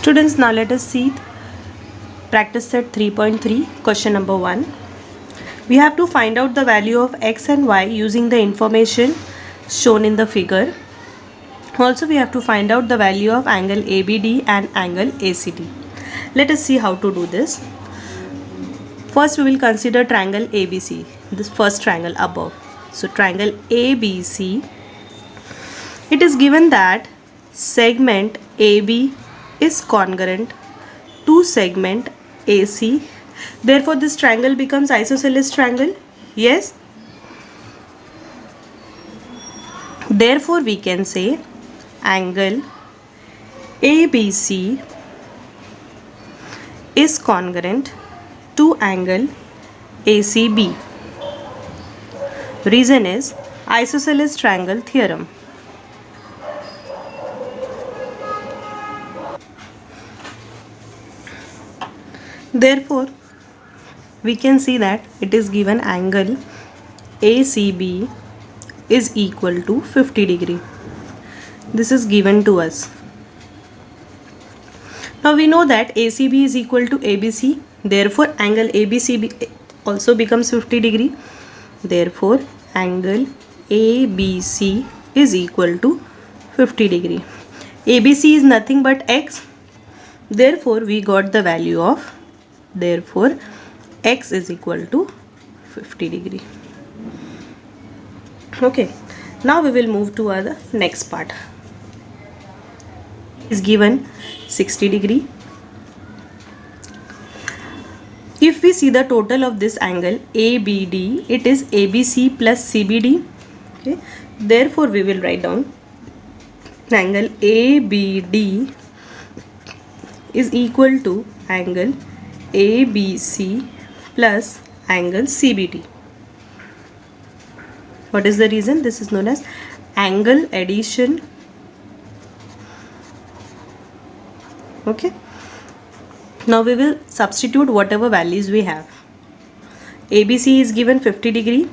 Students, now let us see practice set 3.3 question number 1. We have to find out the value of x and y using the information shown in the figure. Also, we have to find out the value of angle ABD and angle ACD. Let us see how to do this. First, we will consider triangle ABC, this first triangle above. So, triangle ABC, it is given that segment AB is congruent to segment AC. Therefore, this triangle becomes isosceles triangle. Yes. Therefore, we can say angle ABC is congruent to angle ACB. Reason is isosceles triangle theorem. Therefore, we can see that it is given angle ACB is equal to 50 degree. This is given to us. Now we know that ACB is equal to ABC. Therefore, angle ABC also becomes 50 degree. Therefore, angle ABC is equal to 50 degree. ABC is nothing but x. Therefore, we got the value of, therefore, x is equal to 50 degree. Okay. Now we will move to our next part. Is given 60 degree. If we see the total of this angle ABD, it is ABC plus CBD. Okay. Therefore, we will write down angle ABD is equal to angle ABC plus angle CBD. What is the reason? This is known as angle addition. Okay. Now we will substitute whatever values we have. ABC is given 50 degree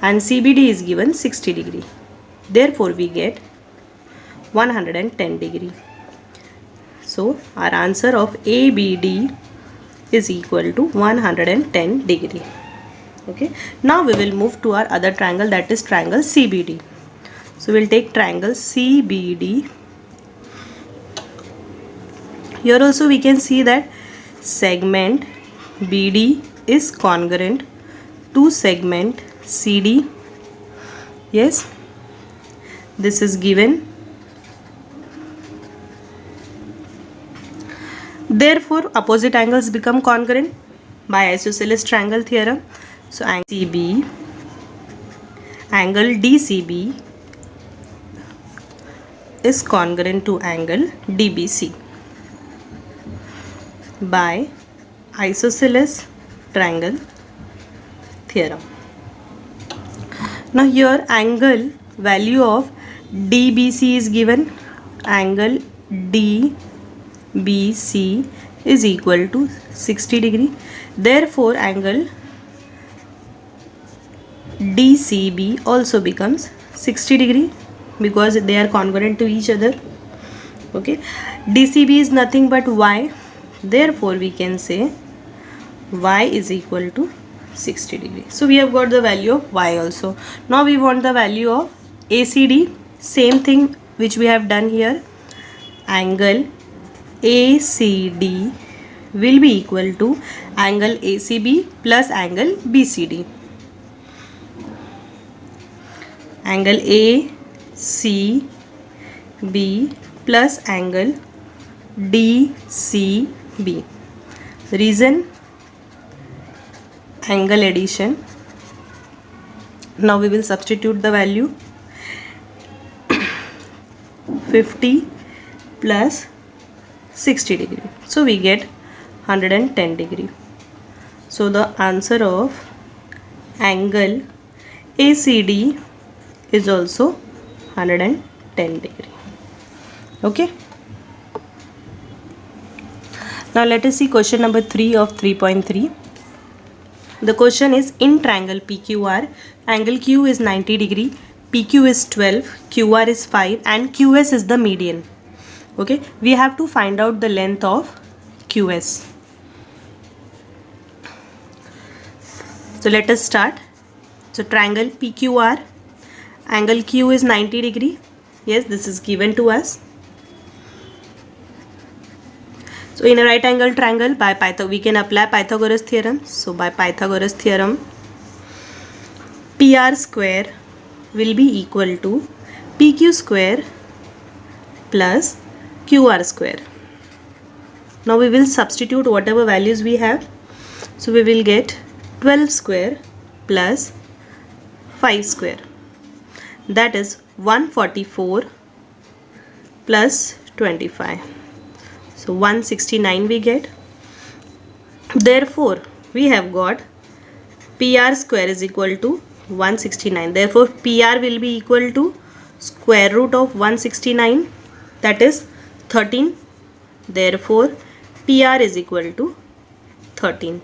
and CBD is given 60 degree. Therefore, we get 110 degree. So, our answer of ABD is equal to 110 degree. Okay. Now we will move to our other triangle, that is triangle CBD. So, we will take triangle CBD. Here also we can see that segment BD is congruent to segment CD. Yes, this is given. Therefore, opposite angles become congruent by isosceles triangle theorem. So, angle CB, angle DCB is congruent to angle DBC by isosceles triangle theorem. Now here angle value of DBC is given. Angle DBC is equal to 60 degree. Therefore, angle DCB also becomes 60 degree because they are congruent to each other. Okay. DCB is nothing but y. Therefore, we can say y is equal to 60 degree. So, we have got the value of y also. Now, we want the value of ACD. Same thing which we have done here. Angle ACD will be equal to angle ACB plus angle BCD. Angle ACB plus angle DCB. Reason, angle addition. Now we will substitute the value 50 plus 60 degree. So we get 110 degree. So the answer of angle ACD is also 110 degree. Okay. Now let us see question number 3 of 3.3. The question is, in triangle PQR, angle Q is 90 degree, PQ is 12, QR is 5 and QS is the median. Okay, we have to find out the length of QS. So let us start. So triangle PQR, angle Q is 90 degree. Yes, this is given to us. So in a right angle triangle, we can apply Pythagoras theorem. So by Pythagoras theorem, PR square will be equal to PQ square plus QR square. Now we will substitute whatever values we have. So we will get 12 square plus 5 square. That is 144 plus 25. So 169 we get. Therefore, we have got PR square is equal to 169. Therefore, PR will be equal to square root of 169, that is 13. Therefore, PR is equal to 13.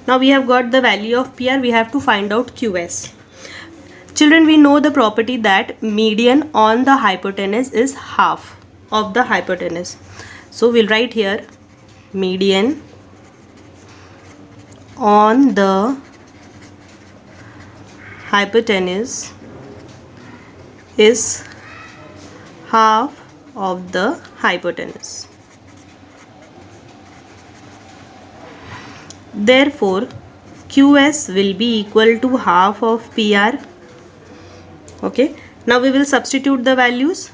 Now we have got the value of PR. We have to find out QS. Children, we know the property that median on the hypotenuse is half of the hypotenuse. So we'll write here median on the hypotenuse is half of the hypotenuse. Therefore, QS will be equal to half of PR. Okay, now we will substitute the values.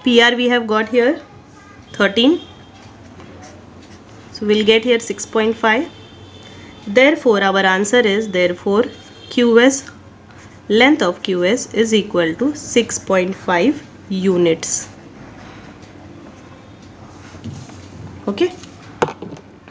PR we have got here 13. So we'll get here 6.5. Therefore, our answer is, therefore QS, length of QS is equal to 6.5 units. Okay.